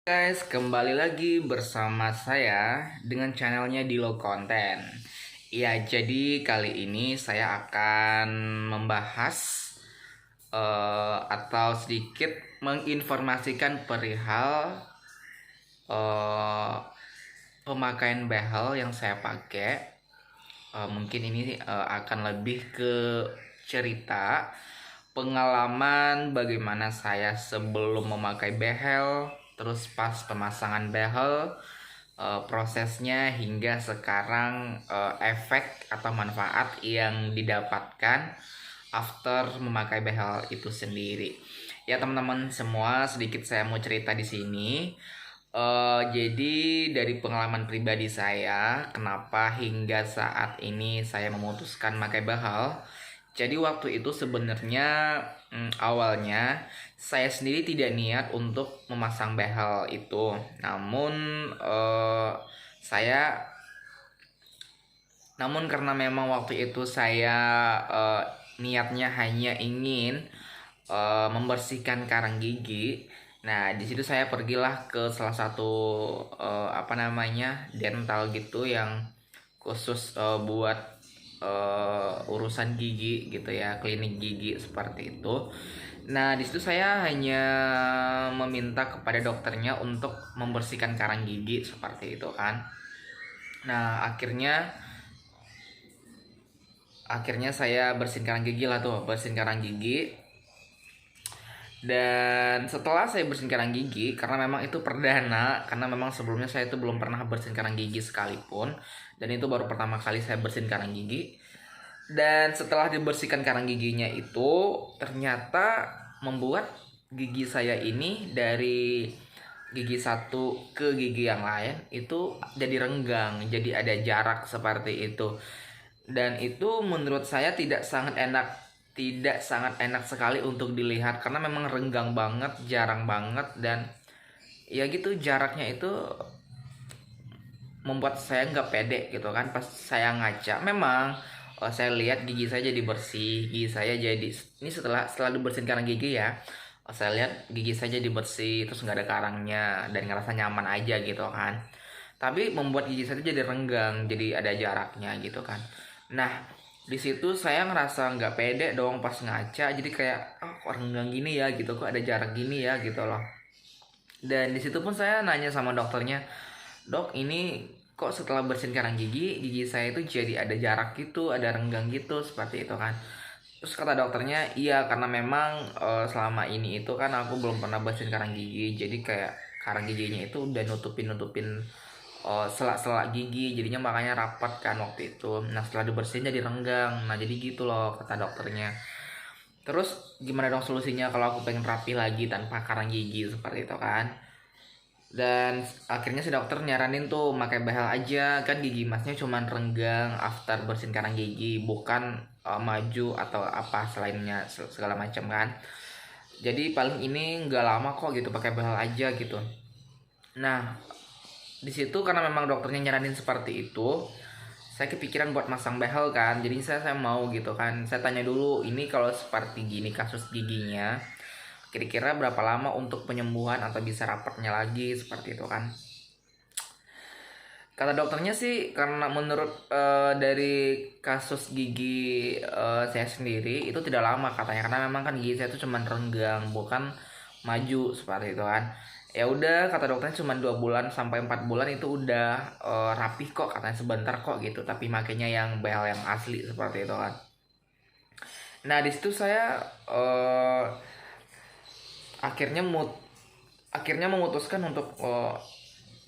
Guys, kembali lagi bersama saya dengan channelnya Dilo Konten. Ya, jadi kali ini saya akan membahas atau sedikit menginformasikan perihal eh, pemakaian behel yang saya pakai. Mungkin ini akan lebih ke cerita pengalaman bagaimana saya sebelum memakai behel, terus pas pemasangan behel, prosesnya hingga sekarang, efek atau manfaat yang didapatkan after memakai behel itu sendiri. Ya teman-teman semua, sedikit saya mau cerita di sini. Jadi dari pengalaman pribadi saya, kenapa hingga saat ini saya memutuskan pakai behel. Jadi waktu itu sebenarnya awalnya saya sendiri tidak niat untuk memasang behel itu. Namun saya namun karena memang waktu itu saya niatnya hanya ingin membersihkan karang gigi. Nah, di situ saya pergilah ke salah satu dental gitu yang khusus buat urusan gigi gitu ya, klinik gigi seperti itu. Nah, di situ saya hanya meminta kepada dokternya untuk membersihkan karang gigi seperti itu kan. Nah, akhirnya saya bersihin karang gigi lah tuh, bersihin karang gigi. Dan setelah saya bersihin karang gigi, karena memang itu perdana, karena memang sebelumnya saya itu belum pernah bersihin karang gigi sekalipun, dan itu baru pertama kali saya bersihin karang gigi. Dan setelah dibersihkan karang giginya itu, ternyata membuat gigi saya ini dari gigi satu ke gigi yang lain itu jadi renggang, jadi ada jarak seperti itu. Dan itu menurut saya tidak sangat enak sekali untuk dilihat karena memang renggang banget, jarang banget, dan ya gitu jaraknya itu membuat saya nggak pede gitu kan pas saya ngaca. Memang saya lihat gigi saya jadi bersih, gigi saya jadi ini setelah dibersihin karang gigi ya. Saya lihat gigi saya jadi bersih, terus nggak ada karangnya dan ngerasa nyaman aja gitu kan. Tapi membuat gigi saya jadi renggang, jadi ada jaraknya gitu kan. Nah, di situ saya ngerasa nggak pede dong pas ngaca, jadi kayak kok renggang gini ya gitu, kok ada jarak gini ya gitu loh. Dan di situ pun saya nanya sama dokternya, dok ini kok setelah bersihin karang gigi saya itu jadi ada jarak gitu, ada renggang gitu seperti itu kan. Terus kata dokternya, iya karena memang selama ini itu kan aku belum pernah bersihin karang gigi, jadi kayak karang giginya itu udah nutupin selak-selak gigi, jadinya makanya rapat kan waktu itu. Nah setelah dibersihin jadi renggang, nah jadi gitu loh kata dokternya. Terus gimana dong solusinya kalau aku pengen rapi lagi tanpa karang gigi seperti itu kan. Dan akhirnya si dokter nyaranin tuh pakai behel aja, kan gigi masnya cuman renggang after bersihin karang gigi, bukan maju atau apa selainnya segala macam kan. Jadi paling ini nggak lama kok gitu, pakai behel aja gitu. Nah, di situ karena memang dokternya nyaranin seperti itu, saya kepikiran buat masang behel kan. Jadi saya mau gitu kan. Saya tanya dulu, ini kalau seperti gini kasus giginya, kira-kira berapa lama untuk penyembuhan atau bisa rapatnya lagi seperti itu kan. Kata dokternya sih karena menurut dari kasus gigi saya sendiri itu tidak lama katanya, karena memang kan gigi saya itu cuma renggang bukan maju seperti itu kan. Ya udah kata dokternya cuma 2 bulan sampai 4 bulan itu udah rapih kok katanya, sebentar kok gitu, tapi makanya yang behel yang asli seperti itu kan. Nah di situ saya akhirnya memutuskan untuk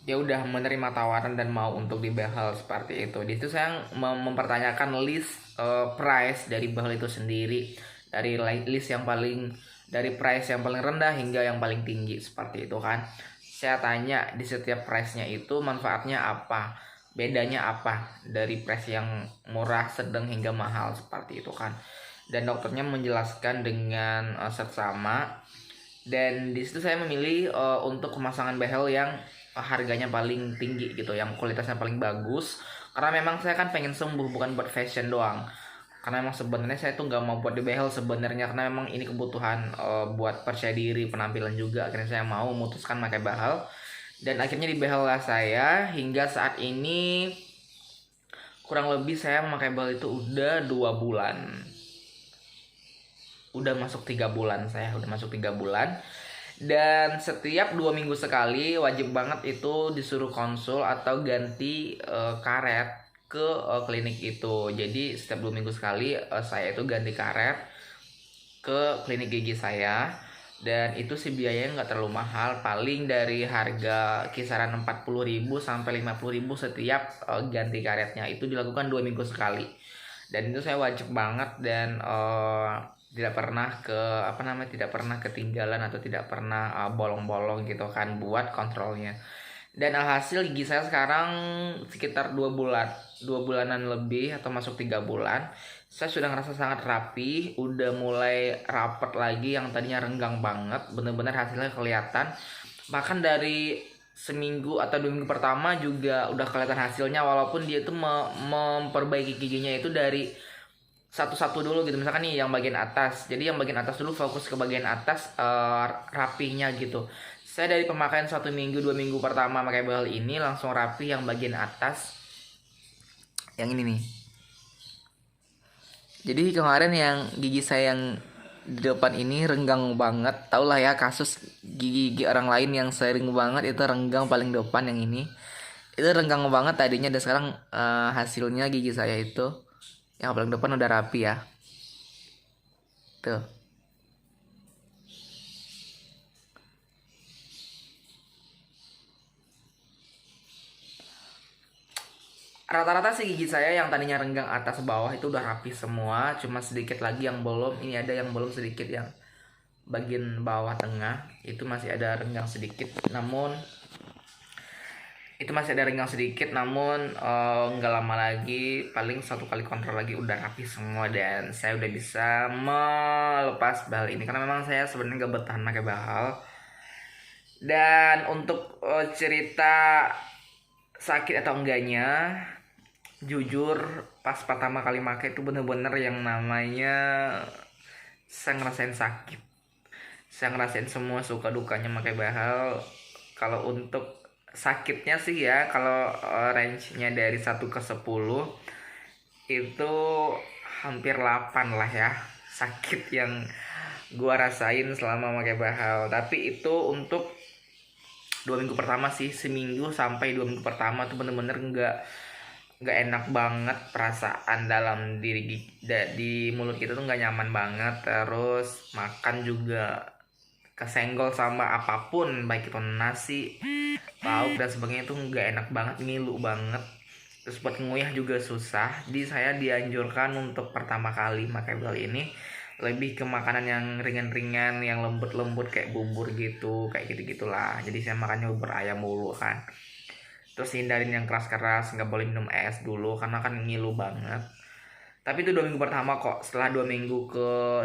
ya udah menerima tawaran dan mau untuk di behel seperti itu. Di situ saya mempertanyakan list price dari behel itu sendiri, dari list yang paling dari price yang paling rendah hingga yang paling tinggi seperti itu kan. Saya tanya di setiap price-nya itu manfaatnya apa, bedanya apa dari price yang murah, sedang hingga mahal seperti itu kan. Dan dokternya menjelaskan dengan seksama. Dan di situ saya memilih untuk pemasangan behel yang harganya paling tinggi gitu, yang kualitasnya paling bagus, karena memang saya kan pengen sembuh, bukan buat fashion doang. Karena memang sebenarnya saya tuh nggak mau buat di behel sebenarnya, karena memang ini kebutuhan buat percaya diri, penampilan juga. Akhirnya saya mau memutuskan pakai behel. Dan akhirnya di behel lah saya hingga saat ini kurang lebih saya memakai behel itu udah 2 bulan. Udah masuk 3 bulan, saya udah masuk 3 bulan. Dan setiap 2 minggu sekali wajib banget itu disuruh konsul atau ganti karet ke klinik itu. Jadi setiap 2 minggu sekali saya itu ganti karet ke klinik gigi saya. Dan itu sih biayanya nggak terlalu mahal, paling dari harga kisaran 40.000 sampai 50.000 setiap ganti karetnya. Itu dilakukan 2 minggu sekali. Dan itu saya wajib banget dan tidak pernah tidak pernah ketinggalan atau tidak pernah bolong-bolong gitu kan buat kontrolnya. Dan alhasil gigi saya sekarang sekitar 2 bulanan lebih atau masuk 3 bulan. Saya sudah ngerasa sangat rapi, udah mulai rapet lagi, yang tadinya renggang banget, bener-bener hasilnya kelihatan. Bahkan dari seminggu atau 2 minggu pertama juga udah kelihatan hasilnya, walaupun dia tuh memperbaiki giginya itu dari satu-satu dulu gitu. Misalkan nih yang bagian atas, jadi yang bagian atas dulu, fokus ke bagian atas rapihnya gitu. Saya dari pemakaian 1 minggu 2 minggu pertama pakai behel ini langsung rapi yang bagian atas, yang ini nih. Jadi kemarin yang gigi saya yang di depan ini renggang banget. Tau lah ya kasus gigi-gigi orang lain yang sering banget itu renggang paling depan, yang ini. Itu renggang banget tadinya, dan sekarang hasilnya gigi saya itu yang paling depan udah rapi ya. Tuh. Rata-rata sih gigi saya yang tadinya renggang atas bawah itu udah rapi semua, cuma sedikit lagi yang belum. Ini ada yang belum sedikit, yang bagian bawah tengah itu masih ada renggang sedikit. Namun nggak lama lagi, paling 1 kali kontrol lagi udah rapi semua dan saya udah bisa melepas behel ini, karena memang saya sebenarnya nggak bertahan pakai behel. Dan untuk cerita sakit atau enggaknya, jujur pas pertama kali pakai itu bener-bener yang namanya saya ngerasain sakit, saya ngerasain semua suka dukanya pakai behel. Kalau untuk sakitnya sih ya, kalau range-nya dari 1 ke 10 itu hampir 8 lah ya sakit yang gua rasain selama pakai behel. Tapi itu untuk 2 minggu pertama sih, seminggu sampai 2 minggu pertama tuh bener-bener nggak enak banget, perasaan dalam di mulut kita tuh nggak nyaman banget. Terus makan juga kesenggol sama apapun, baik itu nasi, lauk dan sebagainya, itu nggak enak banget, ngilu banget. Terus buat nguyah juga susah. Jadi saya dianjurkan untuk pertama kali pakai behel ini lebih ke makanan yang ringan-ringan, yang lembut-lembut kayak bubur gitu, kayak gitu-gitulah. Jadi saya makannya bubur ayam mulu kan. Terus hindarin yang keras-keras, nggak boleh minum es dulu karena kan ngilu banget. Tapi itu 2 minggu pertama kok. Setelah 2 minggu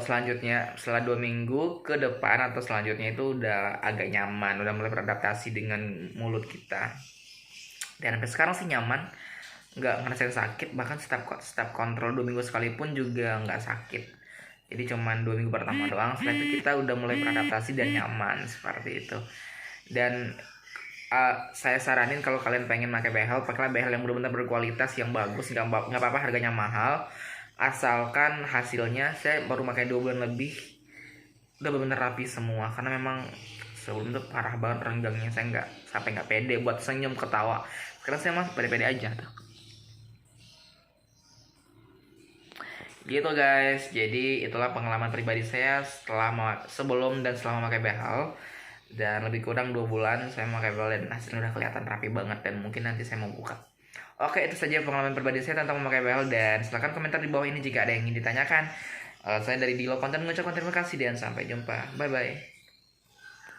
setelah 2 minggu ke depan atau selanjutnya itu udah agak nyaman, udah mulai beradaptasi dengan mulut kita. Dan sampai sekarang sih nyaman, nggak ngerasain sakit. Bahkan setiap kontrol 2 minggu sekalipun juga nggak sakit. Jadi cuman 2 minggu pertama doang. Setelah itu kita udah mulai beradaptasi dan nyaman seperti itu. Dan saya saranin kalau kalian pengen pakai behel, pakailah behel yang benar-benar berkualitas, yang bagus. Nggak apa-apa harganya mahal, asalkan hasilnya. Saya baru pakai 2 bulan lebih udah benar-benar rapi semua, karena memang sebelum itu parah banget renggangnya. Saya nggak pede buat senyum ketawa. Sekarang saya masih pede-pede aja tuh. Gitu guys, jadi itulah pengalaman pribadi saya sebelum dan setelah memakai behel. Dan lebih kurang 2 bulan saya memakai behel dan hasilnya udah kelihatan rapi banget, dan mungkin nanti saya mau buka. Oke, itu saja pengalaman pribadi saya tentang memakai behel, dan silahkan komentar di bawah ini jika ada yang ingin ditanyakan. Saya dari Dilo Konten mengucapkan terima kasih dan sampai jumpa. Bye bye.